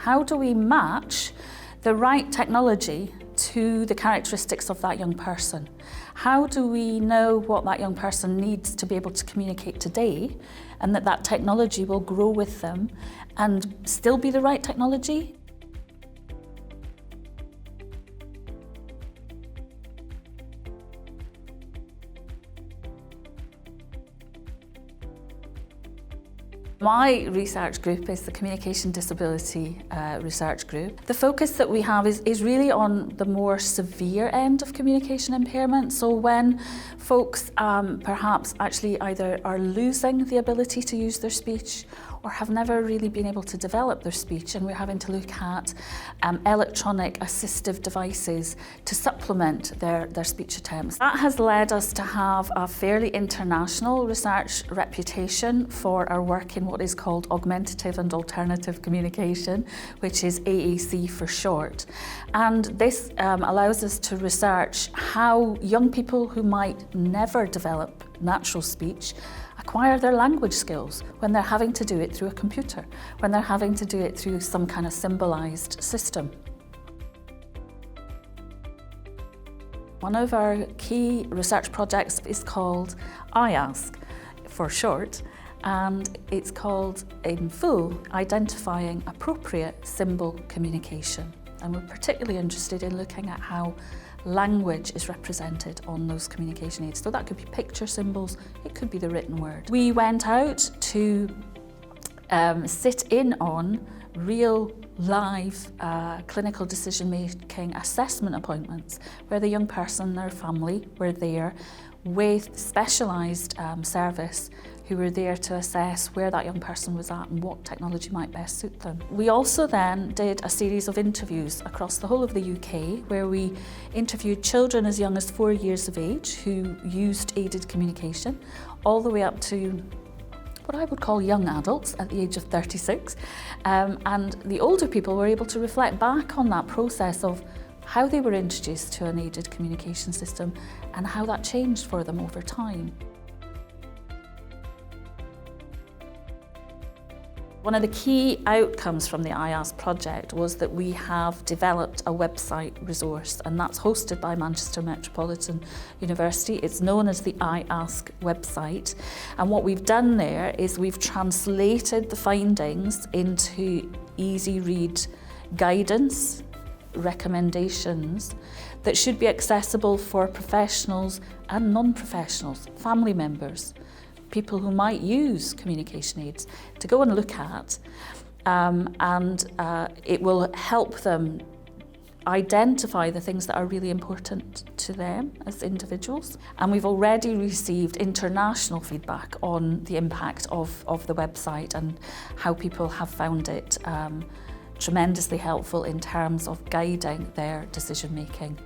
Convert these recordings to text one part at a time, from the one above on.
How do we match the right technology to the characteristics of that young person? How do we know what that young person needs to be able to communicate today, and that technology will grow with them and still be the right technology? My research group is the Communication Disability Research Group. The focus that we have is really on the more severe end of communication impairment. So when folks perhaps actually either are losing the ability to use their speech or have never really been able to develop their speech, and we're having to look at electronic assistive devices to supplement their speech attempts. That has led us to have a fairly international research reputation for our work in what is called augmentative and alternative communication, which is AAC for short. And this allows us to research how young people who might never develop natural speech acquire their language skills when they're having to do it through a computer, when they're having to do it through some kind of symbolized system. One of our key research projects is called IASK for short, and it's called, in full, Identifying Appropriate Symbol Communication. And we're particularly interested in looking at how language is represented on those communication aids. So that could be picture symbols, it could be the written word. We went out to sit in on real live clinical decision-making assessment appointments where the young person and their family were there with specialised service who were there to assess where that young person was at and what technology might best suit them. We also then did a series of interviews across the whole of the UK where we interviewed children as young as 4 years of age who used aided communication, all the way up to what I would call young adults at the age of 36. And the older people were able to reflect back on that process of how they were introduced to an aided communication system and how that changed for them over time. One of the key outcomes from the IASK project was that we have developed a website resource, and that's hosted by Manchester Metropolitan University. It's known as the IASK website, and what we've done there is we've translated the findings into easy read guidance, recommendations that should be accessible for professionals and non-professionals, family members, people who might use communication aids to go and look at, and it will help them identify the things that are really important to them as individuals. And we've already received international feedback on the impact of the website and how people have found it tremendously helpful in terms of guiding their decision making.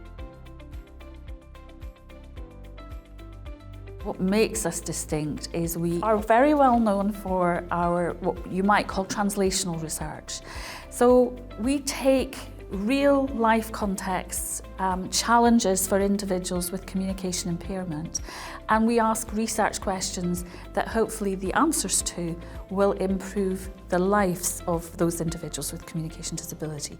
What makes us distinct is we are very well known for our, what you might call translational research. So we take real life contexts, challenges for individuals with communication impairment, and we ask research questions that hopefully the answers to will improve the lives of those individuals with communication disability.